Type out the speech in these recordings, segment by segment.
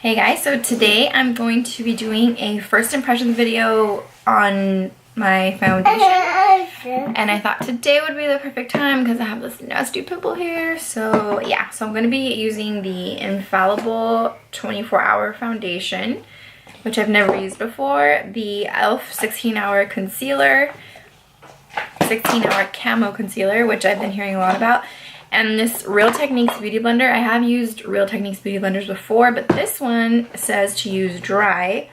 Hey guys, so today I'm going to be doing a first impressions video on my foundation, and I thought today would be the perfect time because I have this nasty pimple here. So yeah, so I'm going to be using the Infallible 24-hour foundation, which I've never used before, the e.l.f. 16-hour concealer, 16-hour camo concealer, which I've been hearing a lot about, and this Real Techniques Beauty Blender. I have used Real Techniques Beauty Blenders before, but this one says to use dry.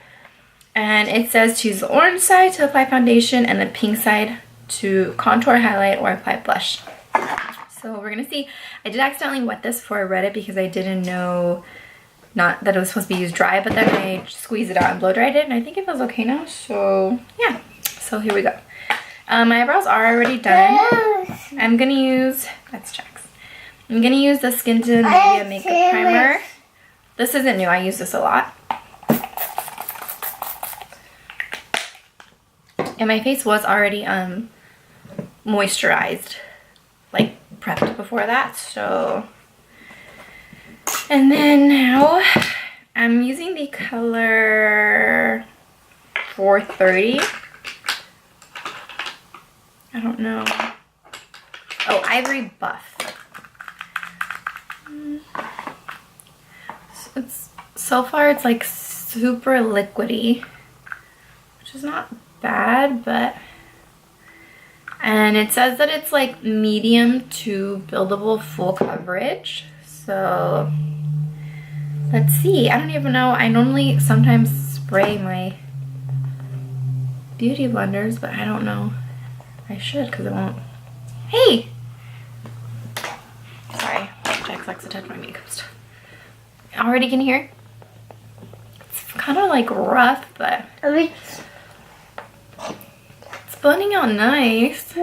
And it says to use the orange side to apply foundation and the pink side to contour, highlight, or apply blush. So we're gonna see. I did accidentally wet this before I read it because I didn't know not that it was supposed to be used dry, but then I squeezed it out and blow dried it, and I think it feels okay now. So yeah, so here we go. My eyebrows are already done. I'm gonna use, that's Jax. I'm gonna use the Skin to Nivea Makeup Primer. This isn't new, I use this a lot. And my face was already moisturized, like prepped before that, so. And then now I'm using the color 430. I don't know. Oh, Ivory Buff. So far it's like super liquidy, which is not bad, but, and it says that it's like medium to buildable full coverage. So let's see. I don't even know. I normally sometimes spray my beauty blenders, but I don't know. I should, because it won't. Hey! Sorry, Jax likes to touch my makeup stuff. Already can hear? It's kind of like rough, but it's blending out nice.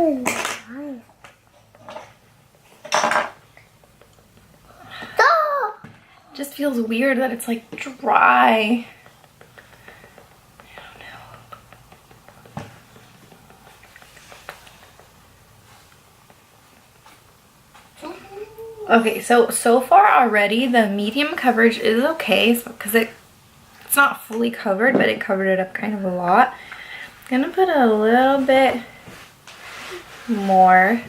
Just feels weird that it's like dry. Okay, so far already the medium coverage is okay because it's not fully covered, but it covered it up kind of a lot. I'm gonna put a little bit more.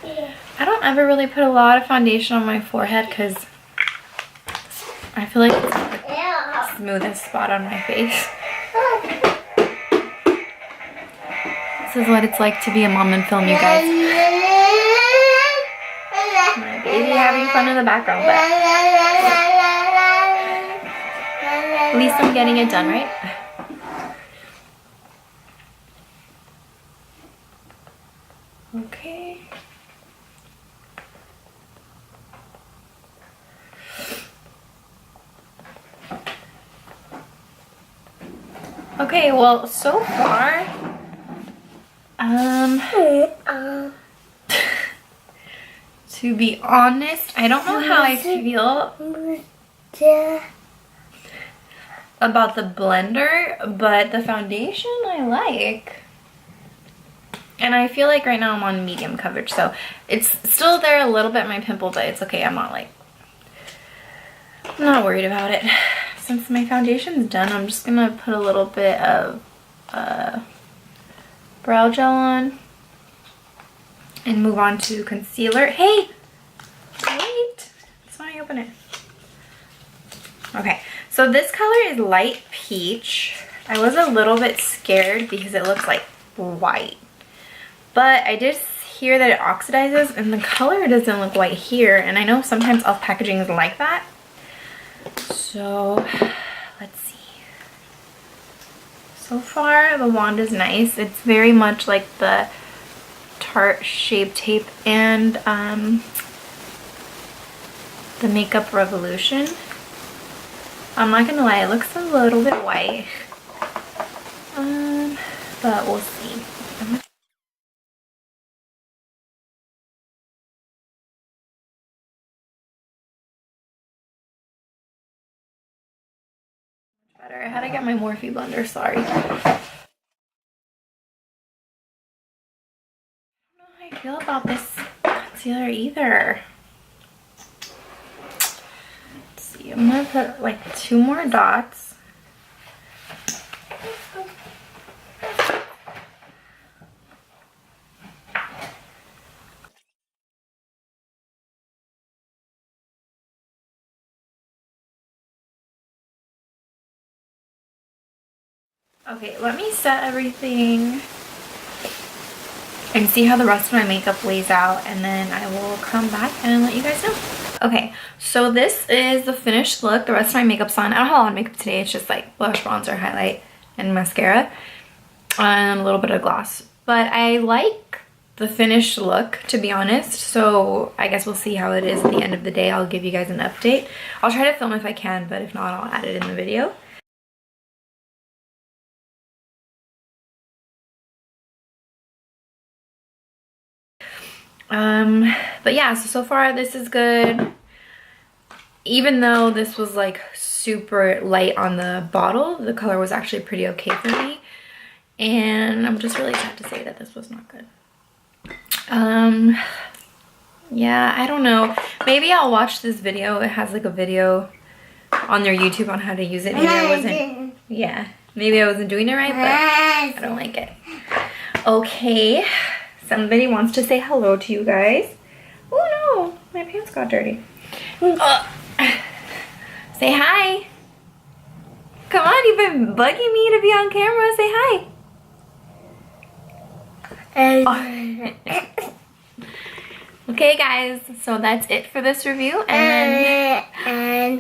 I don't ever really put a lot of foundation on my forehead because I feel like it's not the smoothest spot on my face. This is what it's like to be a mom in film, you guys. My baby having fun in the background, but at least I'm getting it done, right? Okay. Okay, well, so far, to be honest, I don't know how I feel about the blender, but the foundation I like. And I feel like right now I'm on medium coverage, so it's still there a little bit, my pimple, but it's okay. I'm not worried about it. Since my foundation's done, I'm just gonna put a little bit of brow gel on and move on to concealer. Hey, wait, that's why I open it. Okay, so this color is light peach. I was a little bit scared because it looks like white, but I did hear that it oxidizes and the color doesn't look white here, and I know sometimes e.l.f. packaging is like that. So let's see. So far the wand is nice. It's very much like the Tarte Shape Tape and the Makeup Revolution. I'm not gonna lie, it looks a little bit white, but we'll see. Better. I had to get my Morphe blender, sorry. I don't know how I feel about this concealer either. Let's see. see. I'm gonna put like 2 more dots. Okay, let me set everything and see how the rest of my makeup lays out, and then I will come back and let you guys know. Okay, so this is the finished look. The rest of my makeup's on. I don't have a lot of makeup today. It's just like blush, bronzer, highlight, and mascara, and a little bit of gloss. But I like the finished look, to be honest, so I guess we'll see how it is at the end of the day. I'll give you guys an update. I'll try to film if I can, but if not, I'll add it in the video. But yeah, so far this is good. Even though this was like super light on the bottle, the color was actually pretty okay for me. And I'm just really sad to say that this was not good. Yeah, I don't know. Maybe I'll watch this video. It has like a video on their YouTube on how to use it. Maybe I wasn't, yeah, maybe I wasn't doing it right, but I don't like it. Okay, somebody wants to say hello to you guys. Oh no, my pants got dirty. Say hi. Come on, you've been bugging me to be on camera. Say hi. Okay guys, so that's it for this review, and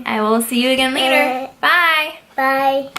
I will see you again later. Bye. Bye.